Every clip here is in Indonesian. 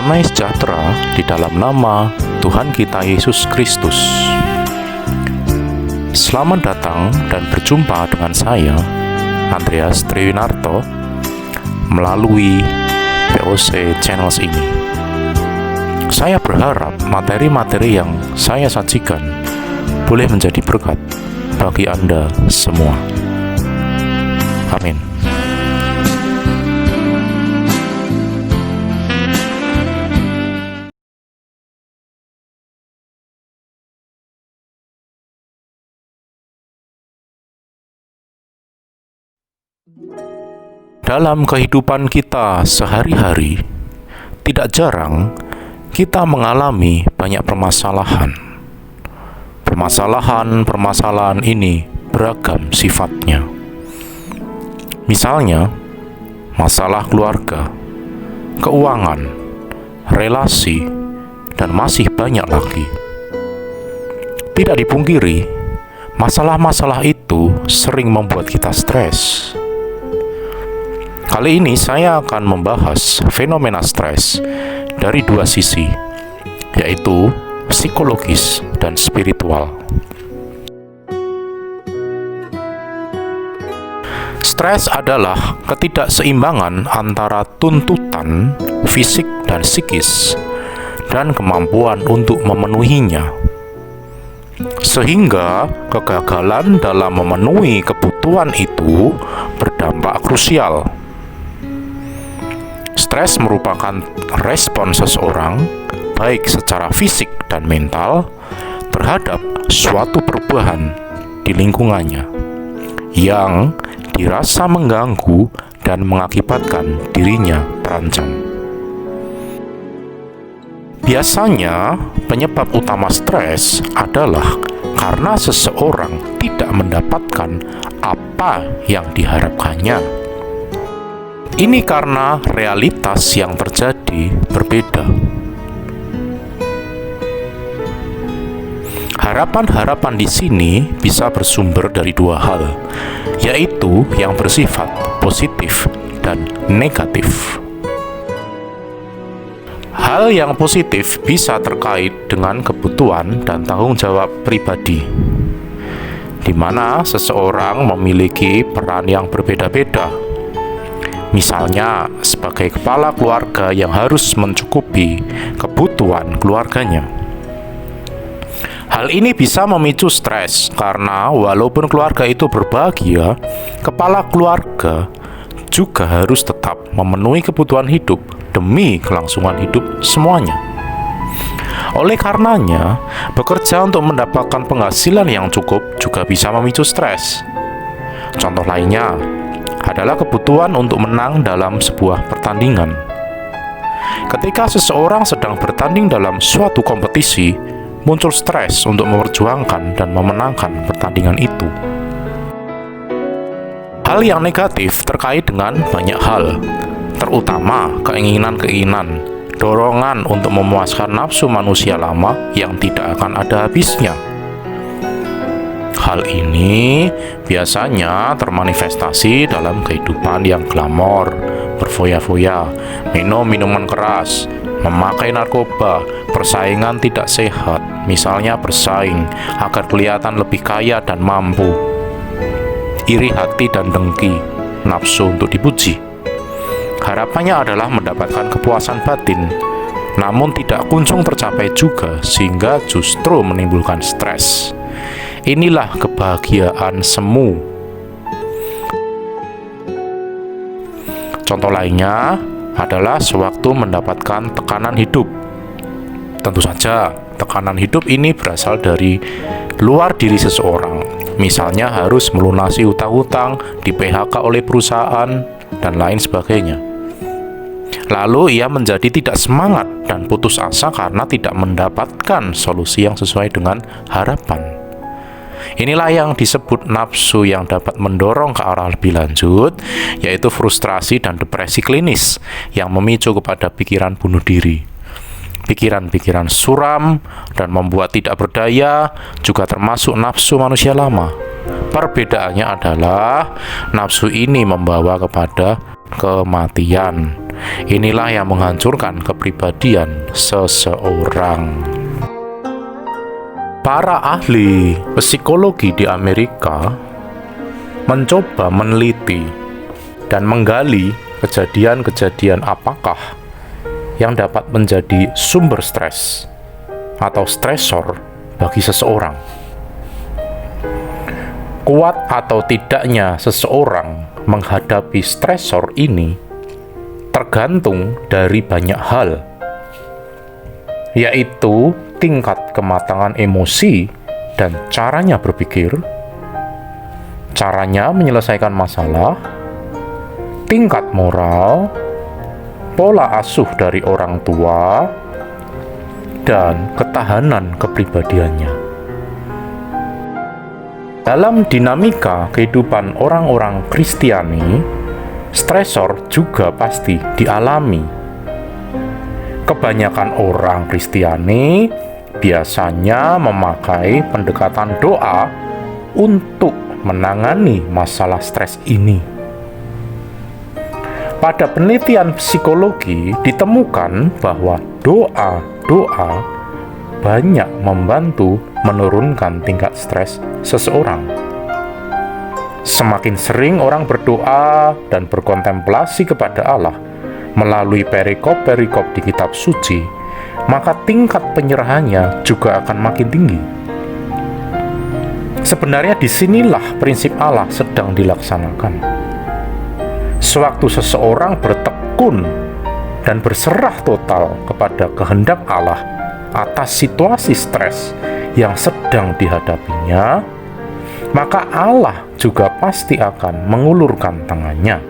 damai sejahtera di dalam nama Tuhan kita Yesus Kristus. Selamat datang dan berjumpa dengan saya, Andreas Triwinarto, melalui POC Channels ini. Saya berharap materi-materi yang saya sajikan boleh menjadi berkat bagi Anda semua. Amin. Dalam kehidupan kita sehari-hari, tidak jarang kita mengalami banyak permasalahan. Permasalahan ini beragam sifatnya. Misalnya, masalah keluarga, keuangan, relasi, dan masih banyak lagi. Tidak dipungkiri, masalah-masalah itu sering membuat kita stres. Kali ini saya akan membahas fenomena stres dari dua sisi, yaitu psikologis dan spiritual. Stres adalah ketidakseimbangan antara tuntutan fisik dan psikis dan kemampuan untuk memenuhinya, sehingga kegagalan dalam memenuhi kebutuhan itu berdampak krusial. Stres merupakan respon seseorang, baik secara fisik dan mental, terhadap suatu perubahan di lingkungannya yang dirasa mengganggu dan mengakibatkan dirinya terancam. Biasanya, penyebab utama stres adalah karena seseorang tidak mendapatkan apa yang diharapkannya. Ini karena realitas yang terjadi berbeda. Harapan-harapan di sini bisa bersumber dari dua hal, yaitu yang bersifat positif dan negatif. Hal yang positif bisa terkait dengan kebutuhan dan tanggung jawab pribadi, di mana seseorang memiliki peran yang berbeda-beda. Misalnya, sebagai kepala keluarga yang harus mencukupi kebutuhan keluarganya. Hal ini bisa memicu stres karena walaupun keluarga itu berbahagia, kepala keluarga juga harus tetap memenuhi kebutuhan hidup demi kelangsungan hidup semuanya. Oleh karenanya, bekerja untuk mendapatkan penghasilan yang cukup juga bisa memicu stres. Contoh lainnya adalah kebutuhan untuk menang dalam sebuah pertandingan. Ketika seseorang sedang bertanding dalam suatu kompetisi, muncul stres untuk memperjuangkan dan memenangkan pertandingan itu. Hal yang negatif terkait dengan banyak hal, terutama keinginan-keinginan, dorongan untuk memuaskan nafsu manusia lama yang tidak akan ada habisnya. Hal ini biasanya termanifestasi dalam kehidupan yang glamor, berfoya-foya, minum minuman keras, memakai narkoba, persaingan tidak sehat, misalnya bersaing agar kelihatan lebih kaya dan mampu, iri hati dan dengki, nafsu untuk dipuji. Harapannya adalah mendapatkan kepuasan batin, namun tidak kunjung tercapai juga sehingga justru menimbulkan stres. Inilah kebahagiaan semu. Contoh lainnya adalah sewaktu mendapatkan tekanan hidup. Tentu saja, tekanan hidup ini berasal dari luar diri seseorang. Misalnya harus melunasi hutang-hutang, di PHK oleh perusahaan, dan lain sebagainya. Lalu ia menjadi tidak semangat dan putus asa karena tidak mendapatkan solusi yang sesuai dengan harapan. Inilah yang disebut nafsu yang dapat mendorong ke arah lebih lanjut, yaitu frustrasi dan depresi klinis yang memicu kepada pikiran bunuh diri. Pikiran-pikiran suram dan membuat tidak berdaya juga termasuk nafsu manusia lama. Perbedaannya adalah nafsu ini membawa kepada kematian, inilah yang menghancurkan kepribadian seseorang. Para ahli psikologi di Amerika mencoba meneliti dan menggali kejadian-kejadian apakah yang dapat menjadi sumber stres atau stresor bagi seseorang. Kuat atau tidaknya seseorang menghadapi stresor ini tergantung dari banyak hal, yaitu tingkat kematangan emosi dan caranya berpikir, caranya menyelesaikan masalah, tingkat moral, pola asuh dari orang tua, dan ketahanan kepribadiannya. Dalam dinamika kehidupan orang-orang Kristiani, stresor juga pasti dialami. Kebanyakan orang Kristiani biasanya memakai pendekatan doa untuk menangani masalah stres ini. Pada penelitian psikologi ditemukan bahwa doa banyak membantu menurunkan tingkat stres seseorang. Semakin sering orang berdoa dan berkontemplasi kepada Allah melalui perikop-perikop di kitab suci, maka tingkat penyerahannya juga akan makin tinggi. Sebenarnya disinilah prinsip Allah sedang dilaksanakan. Sewaktu seseorang bertekun dan berserah total kepada kehendak Allah atas situasi stres yang sedang dihadapinya, maka Allah juga pasti akan mengulurkan tangannya.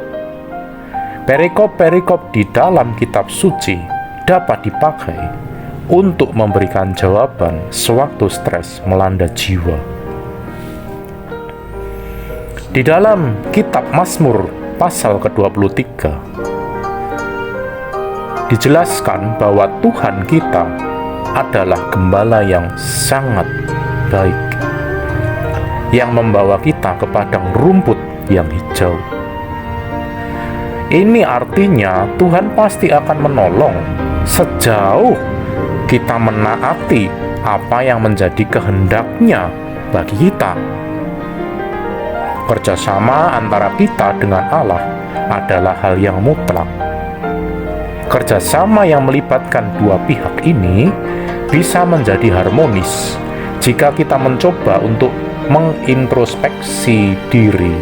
Perikop-perikop di dalam kitab suci dapat dipakai untuk memberikan jawaban sewaktu stres melanda jiwa. Di dalam kitab Mazmur pasal ke-23 dijelaskan bahwa Tuhan kita adalah gembala yang sangat baik, yang membawa kita ke padang rumput yang hijau. Ini artinya Tuhan pasti akan menolong sejauh kita menaati apa yang menjadi kehendak-Nya bagi kita. Kerjasama antara kita dengan Allah adalah hal yang mutlak. Kerjasama yang melibatkan dua pihak ini bisa menjadi harmonis jika kita mencoba untuk mengintrospeksi diri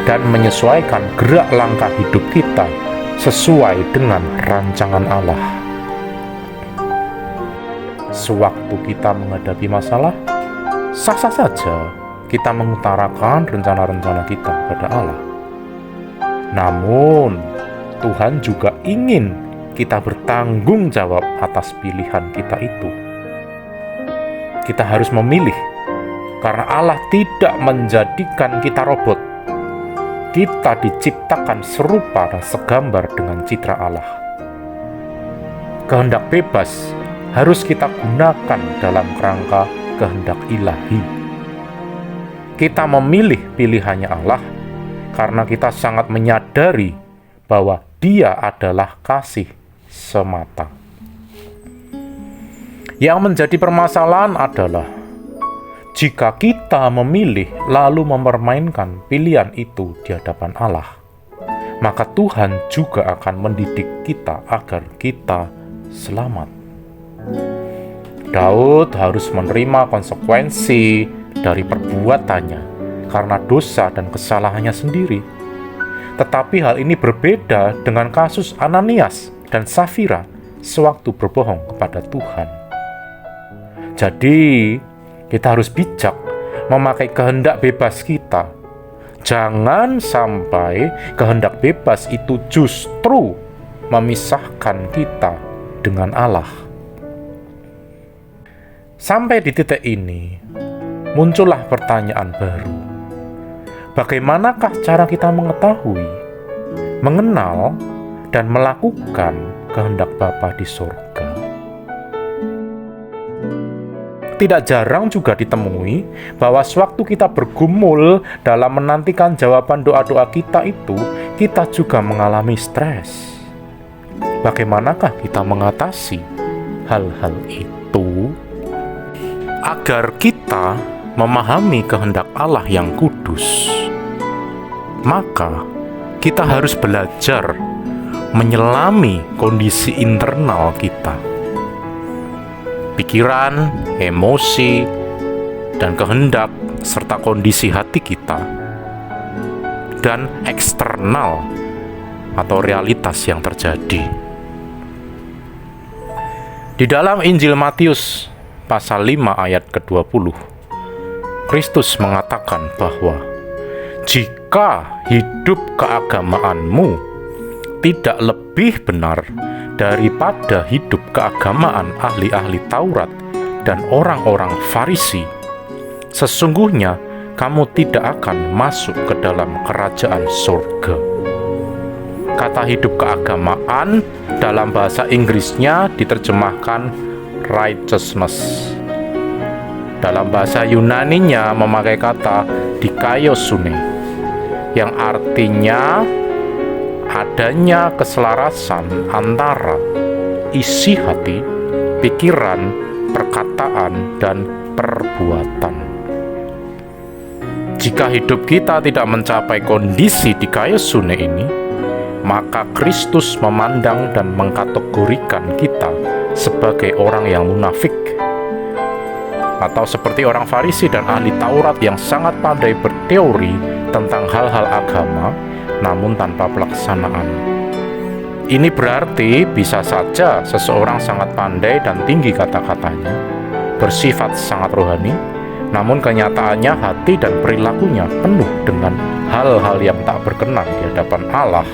dan menyesuaikan gerak langkah hidup kita sesuai dengan rancangan Allah. Sewaktu kita menghadapi masalah, sah-sah saja kita mengutarakan rencana-rencana kita kepada Allah. Namun, Tuhan juga ingin kita bertanggung jawab atas pilihan kita itu. Kita harus memilih, karena Allah tidak menjadikan kita robot. Kita diciptakan serupa dan segambar dengan citra Allah. Kehendak bebas harus kita gunakan dalam kerangka kehendak ilahi. Kita memilih pilihannya Allah karena kita sangat menyadari bahwa Dia adalah kasih semata. Yang menjadi permasalahan adalah jika kita memilih lalu mempermainkan pilihan itu di hadapan Allah, maka Tuhan juga akan mendidik kita agar kita selamat. Daud harus menerima konsekuensi dari perbuatannya karena dosa dan kesalahannya sendiri. Tetapi hal ini berbeda dengan kasus Ananias dan Safira sewaktu berbohong kepada Tuhan. Jadi, kita harus bijak memakai kehendak bebas kita. Jangan sampai kehendak bebas itu justru memisahkan kita dengan Allah. Sampai di titik ini, muncullah pertanyaan baru. Bagaimanakah cara kita mengetahui, mengenal, dan melakukan kehendak Bapa di surga? Tidak jarang juga ditemui bahwa sewaktu kita bergumul dalam menantikan jawaban doa-doa kita itu, kita juga mengalami stres. Bagaimanakah kita mengatasi hal-hal itu? Agar kita memahami kehendak Allah yang kudus, maka kita harus belajar menyelami kondisi internal kita. Pikiran, emosi, dan kehendak serta kondisi hati kita, dan eksternal atau realitas yang terjadi. Di dalam Injil Matius pasal 5 ayat ke-20, Kristus mengatakan bahwa jika hidup keagamaanmu tidak lebih benar daripada hidup keagamaan ahli-ahli Taurat dan orang-orang Farisi, sesungguhnya kamu tidak akan masuk ke dalam kerajaan surga. Kata hidup keagamaan dalam bahasa Inggrisnya diterjemahkan righteousness. Dalam bahasa Yunaninya memakai kata dikaiosune, yang artinya adanya keselarasan antara isi hati, pikiran, perkataan, dan perbuatan. Jika hidup kita tidak mencapai kondisi dikaiosune ini, maka Kristus memandang dan mengkategorikan kita sebagai orang yang munafik, atau seperti orang Farisi dan ahli Taurat yang sangat pandai berteori tentang hal-hal agama namun tanpa pelaksanaan. Ini berarti bisa saja seseorang sangat pandai dan tinggi kata-katanya, bersifat sangat rohani, namun kenyataannya hati dan perilakunya penuh dengan hal-hal yang tak berkenan di hadapan Allah.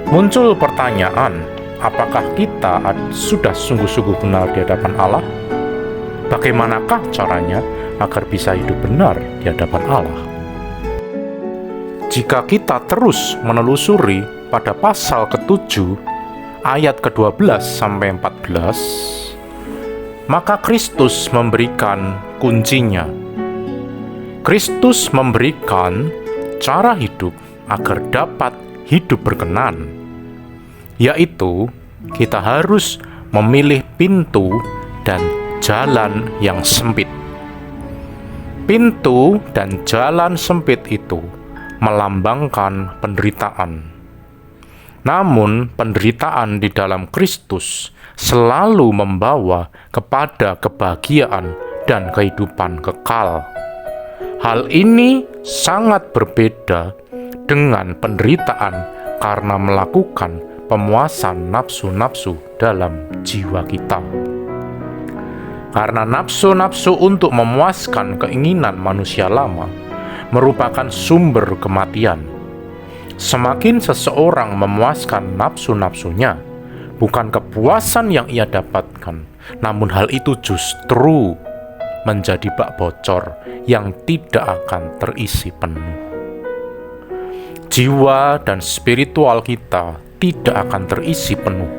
Muncul pertanyaan, apakah kita sudah sungguh-sungguh benar di hadapan Allah? Bagaimanakah caranya agar bisa hidup benar di hadapan Allah? Jika kita terus menelusuri pada pasal ke-7 ayat ke-12 sampai 14, maka Kristus memberikan kuncinya. Kristus memberikan cara hidup agar dapat hidup berkenan, yaitu kita harus memilih pintu dan jalan yang sempit. Pintu dan jalan sempit itu melambangkan penderitaan. Namun, penderitaan di dalam Kristus selalu membawa kepada kebahagiaan dan kehidupan kekal. Hal ini sangat berbeda dengan penderitaan karena melakukan pemuasan nafsu-nafsu dalam jiwa kita. Karena nafsu-nafsu untuk memuaskan keinginan manusia lama merupakan sumber kematian. Semakin seseorang memuaskan nafsu-nafsunya, bukan kepuasan yang ia dapatkan, namun hal itu justru menjadi bak bocor yang tidak akan terisi penuh. Jiwa dan spiritual kita tidak akan terisi penuh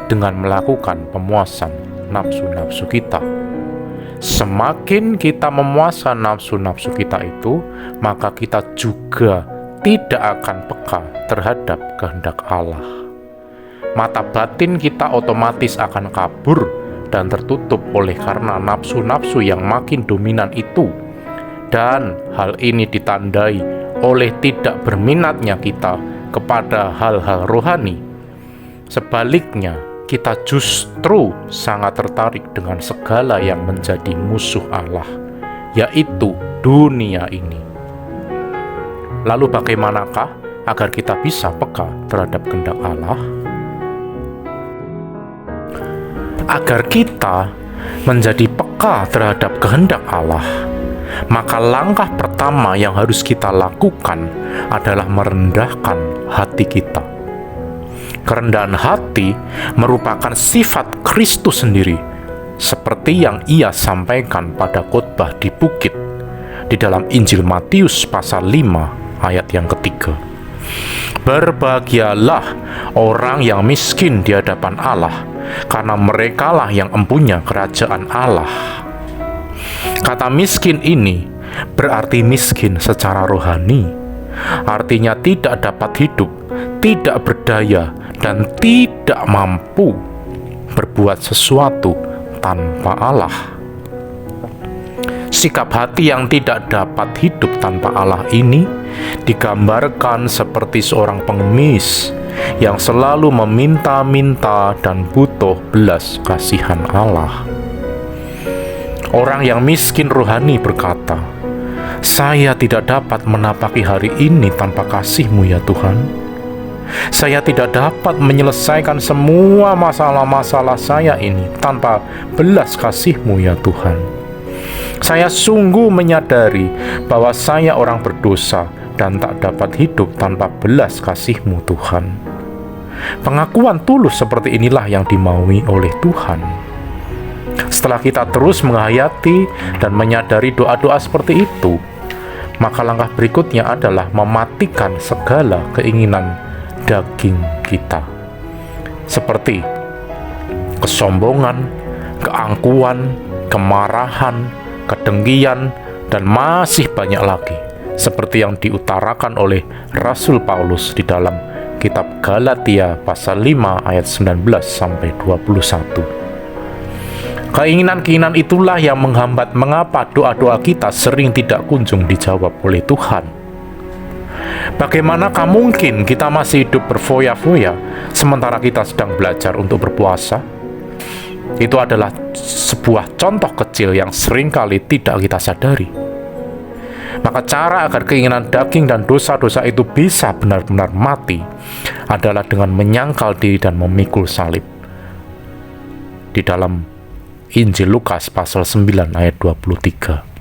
dengan melakukan pemuasan nafsu-nafsu kita. Semakin kita memuaskan nafsu-nafsu kita itu, maka kita juga tidak akan peka terhadap kehendak Allah. Mata batin kita otomatis akan kabur dan tertutup oleh karena nafsu-nafsu yang makin dominan itu. Dan hal ini ditandai oleh tidak berminatnya kita kepada hal-hal rohani. Sebaliknya, kita justru sangat tertarik dengan segala yang menjadi musuh Allah, yaitu dunia ini. Lalu bagaimanakah agar kita bisa peka terhadap kehendak Allah? Agar kita menjadi peka terhadap kehendak Allah, maka langkah pertama yang harus kita lakukan adalah merendahkan hati kita. Kerendahan hati merupakan sifat Kristus sendiri, seperti yang ia sampaikan pada khotbah di bukit di dalam Injil Matius pasal 5 ayat yang ketiga. Berbahagialah orang yang miskin di hadapan Allah, karena merekalah yang empunya kerajaan Allah. Kata miskin ini berarti miskin secara rohani, artinya tidak dapat hidup, tidak berdaya, dan tidak mampu berbuat sesuatu tanpa Allah. Sikap hati yang tidak dapat hidup tanpa Allah ini digambarkan seperti seorang pengemis yang selalu meminta-minta dan butuh belas kasihan Allah. Orang yang miskin rohani berkata, "Saya tidak dapat menapaki hari ini tanpa kasih-Mu ya Tuhan. Saya tidak dapat menyelesaikan semua masalah-masalah saya ini tanpa belas kasih-Mu ya Tuhan. Saya sungguh menyadari bahwa saya orang berdosa dan tak dapat hidup tanpa belas kasih-Mu Tuhan." Pengakuan tulus seperti inilah yang dimaui oleh Tuhan. Setelah kita terus menghayati dan menyadari doa-doa seperti itu, maka langkah berikutnya adalah mematikan segala keinginan daging kita, seperti kesombongan, keangkuhan, kemarahan, kedengkian, dan masih banyak lagi, seperti yang diutarakan oleh Rasul Paulus di dalam kitab Galatia pasal 5 ayat 19-21. Keinginan-keinginan itulah yang menghambat mengapa doa-doa kita sering tidak kunjung dijawab oleh Tuhan. Bagaimanakah mungkin kita masih hidup berfoya-foya sementara kita sedang belajar untuk berpuasa? Itu adalah sebuah contoh kecil yang seringkali tidak kita sadari. Maka cara agar keinginan daging dan dosa-dosa itu bisa benar-benar mati adalah dengan menyangkal diri dan memikul salib. Di dalam Injil Lukas pasal 9 ayat 23.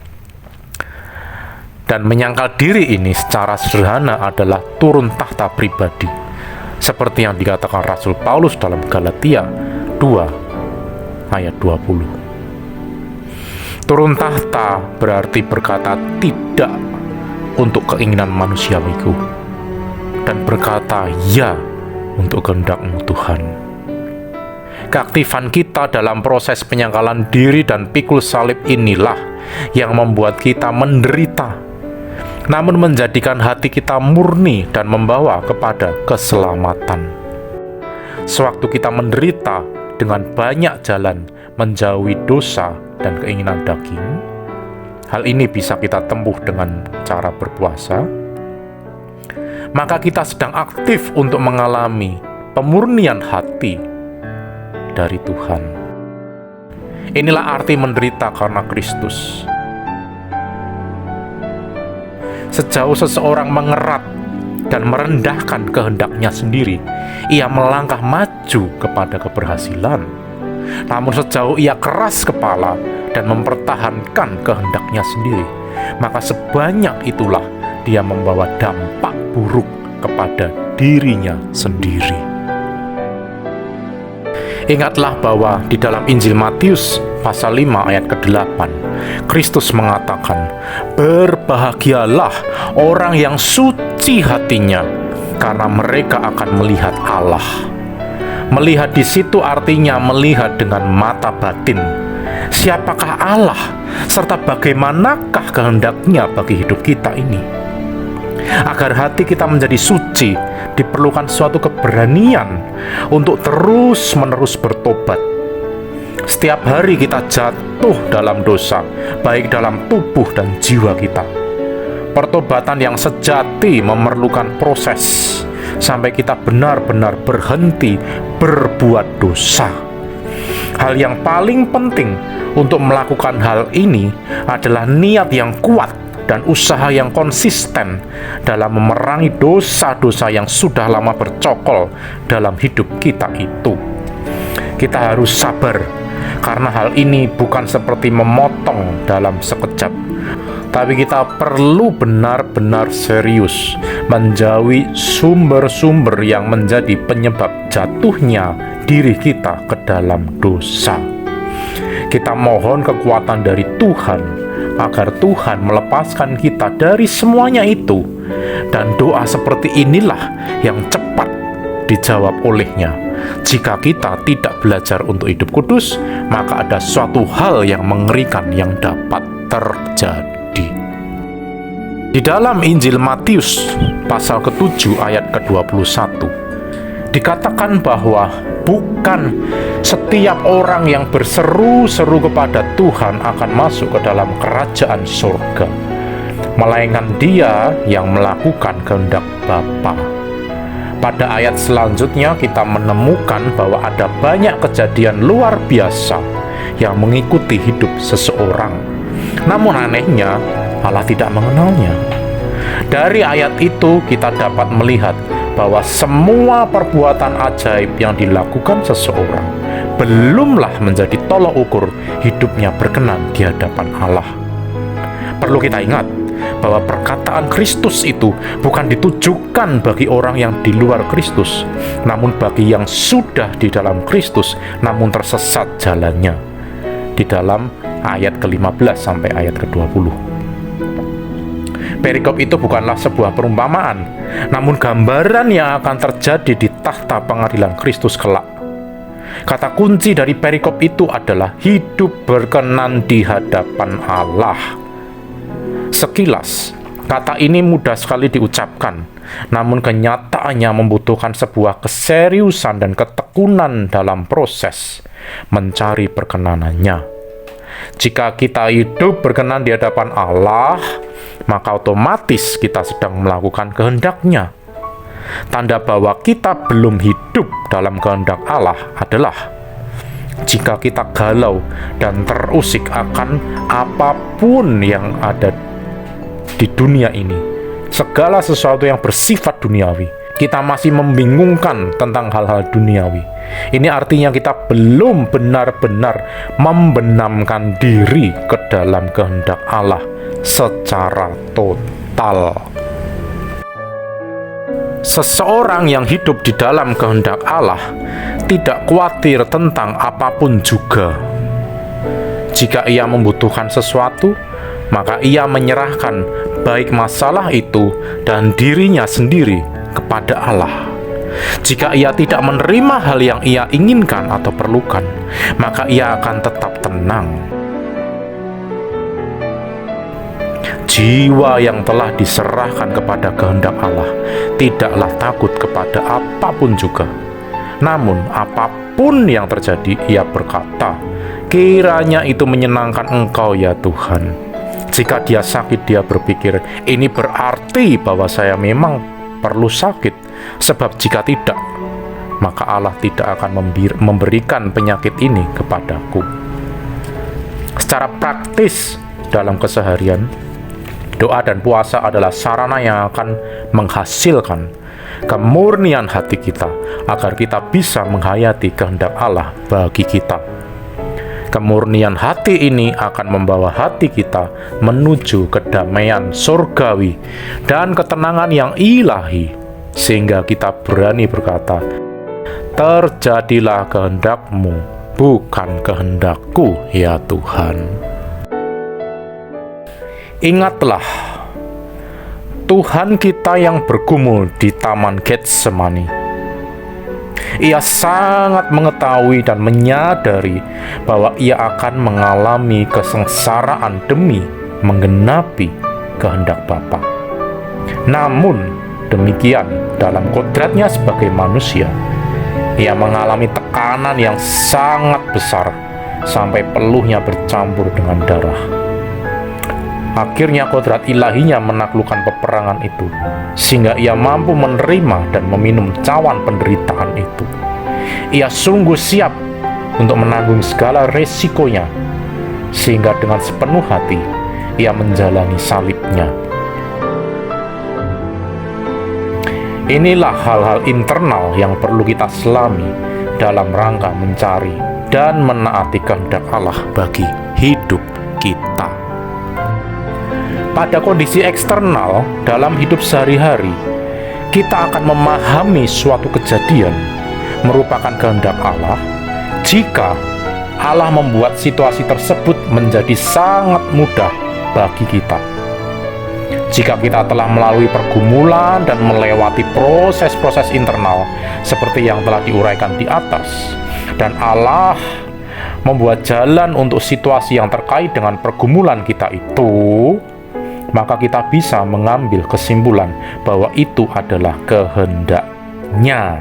Dan menyangkal diri ini secara sederhana adalah turun tahta pribadi, seperti yang dikatakan Rasul Paulus dalam Galatia 2 ayat 20. Turun tahta berarti berkata tidak untuk keinginan manusiawiku dan berkata ya untuk kehendak-Mu Tuhan. Keaktifan kita dalam proses penyangkalan diri dan pikul salib inilah yang membuat kita menderita, namun menjadikan hati kita murni dan membawa kepada keselamatan. Sewaktu kita menderita dengan banyak jalan menjauhi dosa dan keinginan daging, hal ini bisa kita tempuh dengan cara berpuasa, maka kita sedang aktif untuk mengalami pemurnian hati dari Tuhan. Inilah arti menderita karena Kristus. Sejauh seseorang mengerat dan merendahkan kehendaknya sendiri, ia melangkah maju kepada keberhasilan. Namun sejauh ia keras kepala dan mempertahankan kehendaknya sendiri, maka sebanyak itulah dia membawa dampak buruk kepada dirinya sendiri. Ingatlah bahwa di dalam Injil Matius pasal 5 ayat ke-8, Kristus mengatakan, "Berbahagialah orang yang suci hatinya, karena mereka akan melihat Allah." Melihat di situ artinya melihat dengan mata batin. Siapakah Allah serta bagaimanakah kehendak-Nya bagi hidup kita ini? Agar hati kita menjadi suci, diperlukan suatu keberanian untuk terus-menerus bertobat. Setiap hari kita jatuh dalam dosa, baik dalam tubuh dan jiwa kita. Pertobatan yang sejati memerlukan proses sampai kita benar-benar berhenti berbuat dosa. Hal yang paling penting untuk melakukan hal ini adalah niat yang kuat dan usaha yang konsisten dalam memerangi dosa-dosa yang sudah lama bercokol dalam hidup kita itu. Kita harus sabar, karena hal ini bukan seperti memotong dalam sekejap, tapi kita perlu benar-benar serius menjauhi sumber-sumber yang menjadi penyebab jatuhnya diri kita ke dalam dosa. Kita mohon kekuatan dari Tuhan agar Tuhan melepaskan kita dari semuanya itu, dan doa seperti inilah yang cepat dijawab oleh-Nya. Jika kita tidak belajar untuk hidup kudus, maka ada suatu hal yang mengerikan yang dapat terjadi. Di dalam Injil Matius pasal ke-7 ayat ke-21, Dikatakan bahwa bukan setiap orang yang berseru-seru kepada Tuhan akan masuk ke dalam kerajaan surga, melainkan dia yang melakukan kehendak Bapa. Pada ayat selanjutnya kita menemukan bahwa ada banyak kejadian luar biasa yang mengikuti hidup seseorang. Namun anehnya, Allah tidak mengenalnya. Dari ayat itu kita dapat melihat bahwa semua perbuatan ajaib yang dilakukan seseorang belumlah menjadi tolok ukur hidupnya berkenan di hadapan Allah. Perlu kita ingat bahwa perkataan Kristus itu bukan ditujukan bagi orang yang di luar Kristus, namun bagi yang sudah di dalam Kristus namun tersesat jalannya. Di dalam ayat ke-15 sampai ayat ke-20. Perikop itu bukanlah sebuah perumpamaan, namun gambaran yang akan terjadi di tahta pengadilan Kristus kelak. Kata kunci dari perikop itu adalah hidup berkenan di hadapan Allah. Sekilas, kata ini mudah sekali diucapkan, namun kenyataannya membutuhkan sebuah keseriusan dan ketekunan dalam proses mencari perkenanannya. Jika kita hidup berkenan di hadapan Allah, maka otomatis kita sedang melakukan kehendak-Nya. Tanda bahwa kita belum hidup dalam kehendak Allah adalah jika kita galau dan terusik akan apapun yang ada di dunia ini, segala sesuatu yang bersifat duniawi. Kita masih membingungkan tentang hal-hal duniawi. Ini artinya kita belum benar-benar membenamkan diri ke dalam kehendak Allah secara total. Seseorang yang hidup di dalam kehendak Allah tidak khawatir tentang apapun juga. Jika ia membutuhkan sesuatu, maka ia menyerahkan baik masalah itu dan dirinya sendiri kepada Allah. Jika ia tidak menerima hal yang ia inginkan atau perlukan, maka ia akan tetap tenang. Jiwa yang telah diserahkan kepada kehendak Allah tidaklah takut kepada apapun juga. Namun apapun yang terjadi, ia berkata, kiranya itu menyenangkan Engkau ya Tuhan. Jika dia sakit, dia berpikir, ini berarti bahwa saya memang perlu sakit, sebab jika tidak, maka Allah tidak akan memberikan penyakit ini kepadaku. Secara praktis dalam keseharian, doa dan puasa adalah sarana yang akan menghasilkan kemurnian hati kita agar kita bisa menghayati kehendak Allah bagi kita. Kemurnian hati ini akan membawa hati kita menuju kedamaian surgawi dan ketenangan yang ilahi, sehingga kita berani berkata, terjadilah kehendak-Mu, bukan kehendakku ya Tuhan. Ingatlah, Tuhan kita yang bergumul di Taman Getsemani. Ia sangat mengetahui dan menyadari bahwa ia akan mengalami kesengsaraan demi menggenapi kehendak Bapa. Namun demikian, dalam kodratnya sebagai manusia, ia mengalami tekanan yang sangat besar sampai peluhnya bercampur dengan darah. Akhirnya kodrat ilahinya menaklukkan peperangan itu, sehingga ia mampu menerima dan meminum cawan penderitaan itu. Ia sungguh siap untuk menanggung segala resikonya, sehingga dengan sepenuh hati ia menjalani salibnya. Inilah hal-hal internal yang perlu kita selami dalam rangka mencari dan menaati kehendak Allah bagi hidup kita. Pada kondisi eksternal dalam hidup sehari-hari, kita akan memahami suatu kejadian merupakan kehendak Allah jika Allah membuat situasi tersebut menjadi sangat mudah bagi kita. Jika kita telah melalui pergumulan dan melewati proses-proses internal seperti yang telah diuraikan di atas, dan Allah membuat jalan untuk situasi yang terkait dengan pergumulan kita itu, maka kita bisa mengambil kesimpulan bahwa itu adalah kehendak-Nya.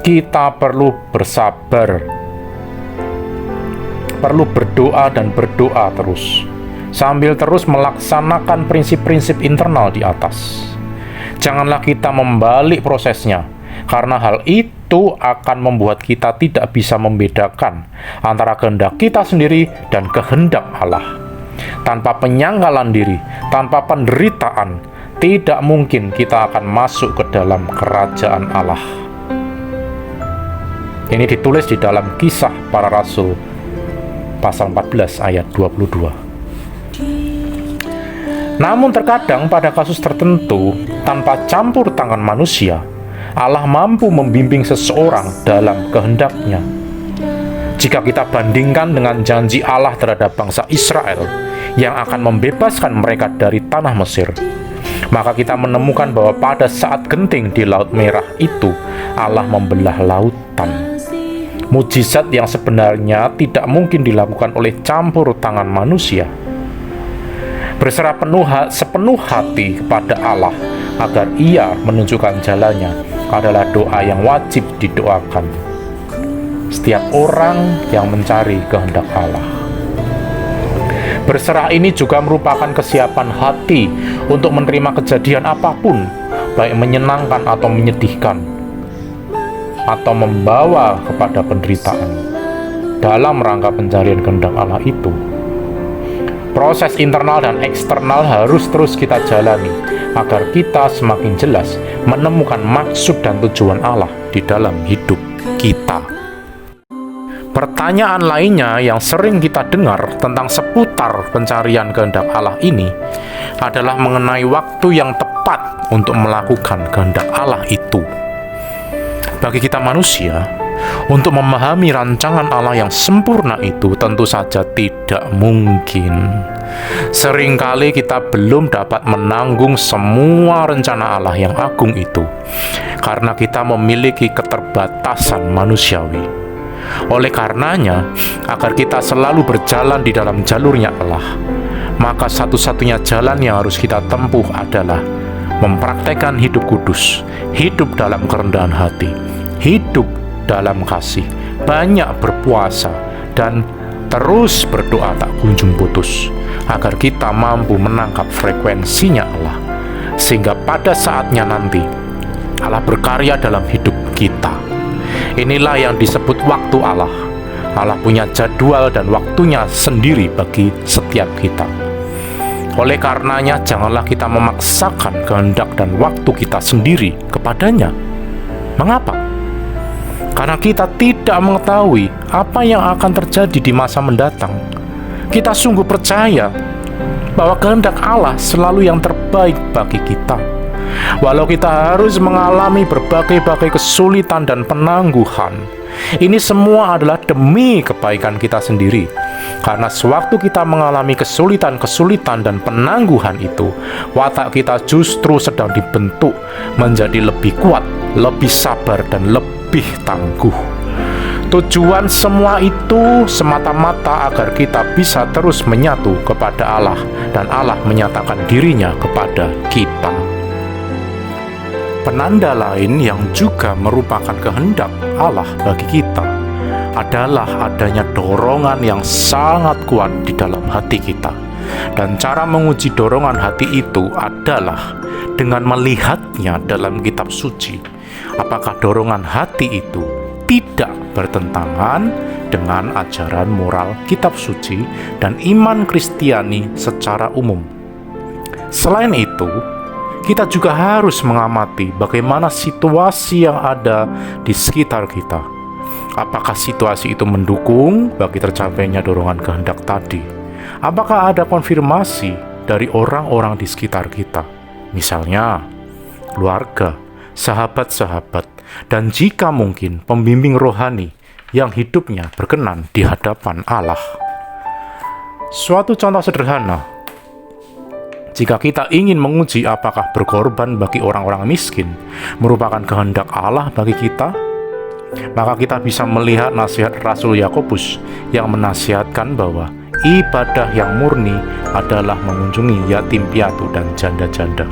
kita perlu bersabar, perlu berdoa dan berdoa terus, sambil terus melaksanakan prinsip-prinsip internal di atas. Janganlah kita membalik prosesnya, karena hal itu akan membuat kita tidak bisa membedakan antara kehendak kita sendiri dan kehendak Allah. Tanpa penyangkalan diri, tanpa penderitaan, tidak mungkin kita akan masuk ke dalam kerajaan Allah. Ini ditulis di dalam Kisah Para Rasul pasal 14 ayat 22. Namun terkadang pada kasus tertentu, tanpa campur tangan manusia, Allah mampu membimbing seseorang dalam kehendaknya. Jika kita bandingkan dengan janji Allah terhadap bangsa Israel yang akan membebaskan mereka dari tanah Mesir, maka kita menemukan bahwa pada saat genting di Laut Merah itu, Allah membelah lautan. Mujizat yang sebenarnya tidak mungkin dilakukan oleh campur tangan manusia. Berserah sepenuh hati kepada Allah agar Ia menunjukkan jalannya adalah doa yang wajib didoakan setiap orang yang mencari kehendak Allah. Berserah ini juga merupakan kesiapan hati untuk menerima kejadian apapun, baik menyenangkan atau menyedihkan, atau membawa kepada penderitaan dalam rangka pencarian kehendak Allah itu. Proses internal dan eksternal harus terus kita jalani agar kita semakin jelas menemukan maksud dan tujuan Allah di dalam hidup kita. Pertanyaan lainnya yang sering kita dengar tentang seputar pencarian kehendak Allah ini adalah mengenai waktu yang tepat untuk melakukan kehendak Allah itu. Bagi kita manusia, untuk memahami rancangan Allah yang sempurna itu tentu saja tidak mungkin. Seringkali kita belum dapat menanggung semua rencana Allah yang agung itu, karena kita memiliki keterbatasan manusiawi. Oleh karenanya, agar kita selalu berjalan di dalam jalurnya Allah, maka satu-satunya jalan yang harus kita tempuh adalah mempraktekkan hidup kudus, hidup dalam kerendahan hati, hidup dalam kasih, banyak berpuasa, dan terus berdoa tak kunjung putus, agar kita mampu menangkap frekuensinya Allah, sehingga pada saatnya nanti Allah berkarya dalam hidup kita. Inilah yang disebut waktu Allah. Allah punya jadwal dan waktunya sendiri bagi setiap kita. Oleh karenanya, janganlah kita memaksakan kehendak dan waktu kita sendiri kepadanya. Mengapa? Karena kita tidak mengetahui apa yang akan terjadi di masa mendatang. Kita sungguh percaya bahwa kehendak Allah selalu yang terbaik bagi kita. Walau kita harus mengalami berbagai-bagai kesulitan dan penangguhan, ini semua adalah demi kebaikan kita sendiri. Karena sewaktu kita mengalami kesulitan-kesulitan dan penangguhan itu, watak kita justru sedang dibentuk menjadi lebih kuat, lebih sabar, dan lebih tangguh. Tujuan semua itu semata-mata agar kita bisa terus menyatu kepada Allah dan Allah menyatakan dirinya kepada kita. Penanda lain yang juga merupakan kehendak Allah bagi kita adalah adanya dorongan yang sangat kuat di dalam hati kita. Dan cara menguji dorongan hati itu adalah dengan melihatnya dalam kitab suci. Apakah dorongan hati itu tidak bertentangan dengan ajaran moral kitab suci dan iman Kristiani secara umum. Selain itu, kita juga harus mengamati bagaimana situasi yang ada di sekitar kita. Apakah situasi itu mendukung bagi tercapainya dorongan kehendak tadi? Apakah ada konfirmasi dari orang-orang di sekitar kita? Misalnya, keluarga, sahabat-sahabat, dan jika mungkin pembimbing rohani yang hidupnya berkenan di hadapan Allah. Suatu contoh sederhana, jika kita ingin menguji apakah berkorban bagi orang-orang miskin merupakan kehendak Allah bagi kita, maka kita bisa melihat nasihat Rasul Yakobus yang menasihatkan bahwa ibadah yang murni adalah mengunjungi yatim piatu dan janda-janda.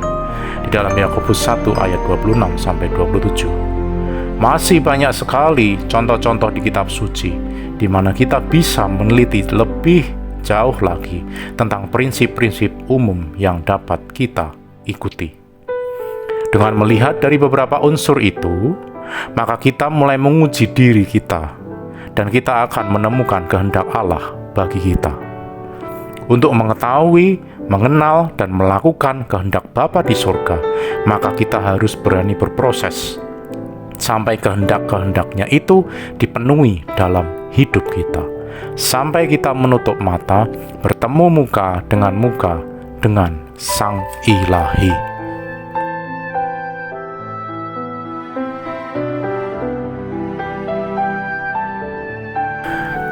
Di dalam Yakobus 1 ayat 26-27. Masih banyak sekali contoh-contoh di kitab suci di mana kita bisa meneliti lebih jauh lagi tentang prinsip-prinsip umum yang dapat kita ikuti. Dengan melihat dari beberapa unsur itu, maka kita mulai menguji diri kita, dan kita akan menemukan kehendak Allah bagi kita. Untuk mengetahui, mengenal, dan melakukan kehendak Bapa di surga, maka kita harus berani berproses sampai kehendak-kehendaknya itu dipenuhi dalam hidup kita. Sampai kita menutup mata, bertemu muka dengan Sang Ilahi.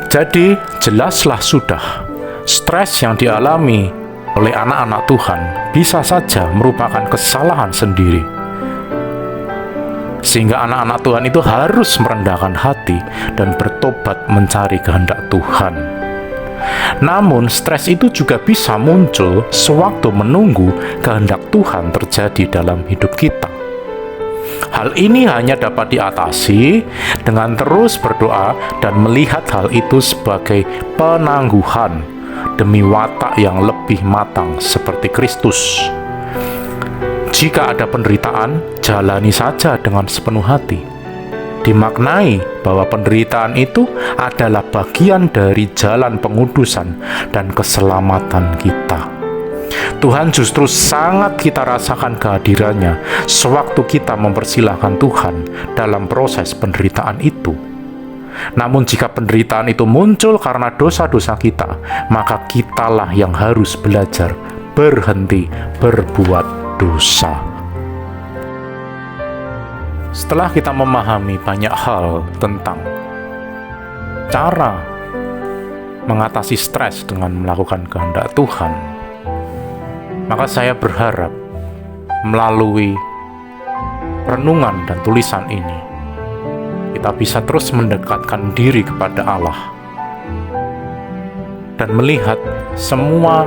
Jadi, jelaslah sudah, stres yang dialami oleh anak-anak Tuhan bisa saja merupakan kesalahan sendiri. Sehingga anak-anak Tuhan itu harus merendahkan hati dan bertobat mencari kehendak Tuhan. Namun, stres itu juga bisa muncul sewaktu menunggu kehendak Tuhan terjadi dalam hidup kita. Hal ini hanya dapat diatasi dengan terus berdoa dan melihat hal itu sebagai penangguhan demi watak yang lebih matang seperti Kristus. Jika ada penderitaan, jalani saja dengan sepenuh hati. Dimaknai bahwa penderitaan itu adalah bagian dari jalan pengudusan dan keselamatan kita. Tuhan justru sangat kita rasakan kehadirannya sewaktu kita mempersilahkan Tuhan dalam proses penderitaan itu. Namun jika penderitaan itu muncul karena dosa-dosa kita, maka kitalah yang harus belajar berhenti berbuat dosa. Setelah kita memahami banyak hal tentang cara mengatasi stres dengan melakukan kehendak Tuhan, maka saya berharap melalui renungan dan tulisan ini, kita bisa terus mendekatkan diri kepada Allah dan melihat semua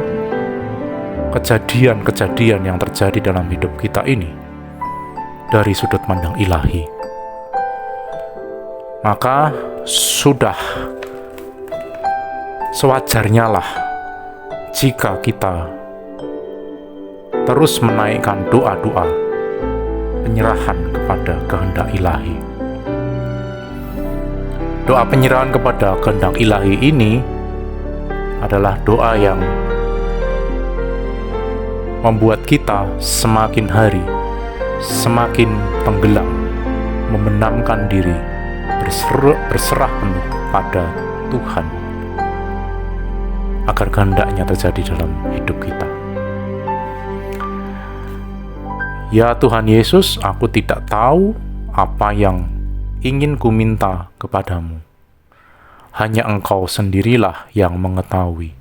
kejadian-kejadian yang terjadi dalam hidup kita ini dari sudut pandang ilahi. Maka sudah sewajarnya lah jika kita terus menaikkan doa-doa penyerahan kepada kehendak ilahi. Doa penyerahan kepada kehendak ilahi ini adalah doa yang membuat kita semakin hari semakin tenggelam, membenamkan diri, berserah penuh pada Tuhan agar kehendaknya terjadi dalam hidup kita. Ya Tuhan Yesus, aku tidak tahu apa yang ingin ku minta kepadamu. Hanya Engkau sendirilah yang mengetahui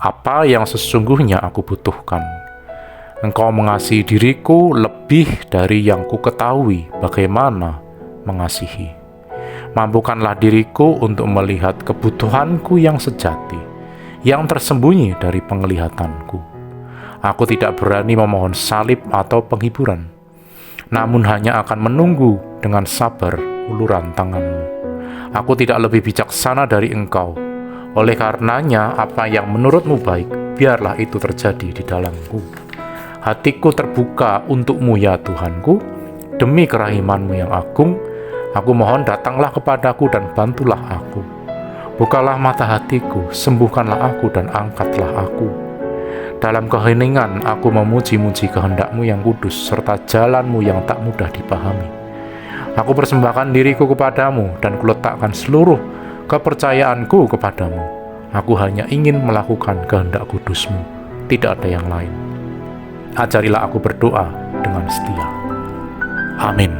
apa yang sesungguhnya aku butuhkan. Engkau mengasihi diriku lebih dari yang ku ketahui bagaimana mengasihi. Mampukanlah diriku untuk melihat kebutuhanku yang sejati, yang tersembunyi dari penglihatanku. Aku tidak berani memohon salib atau penghiburan, namun hanya akan menunggu dengan sabar uluran tanganmu. Aku tidak lebih bijaksana dari Engkau. Oleh karenanya, apa yang menurutmu baik, biarlah itu terjadi di dalamku. Hatiku terbuka untukmu ya Tuhanku, demi kerahimanmu yang agung, aku mohon datanglah kepadaku dan bantulah aku. Bukalah mata hatiku, sembuhkanlah aku dan angkatlah aku. Dalam keheningan aku memuji-muji kehendak-Mu yang kudus, serta jalan-Mu yang tak mudah dipahami. Aku persembahkan diriku kepadamu dan kuletakkan seluruh kepercayaanku kepadamu. Aku hanya ingin melakukan kehendak kudus-Mu, tidak ada yang lain. Ajarilah aku berdoa dengan setia. Amin.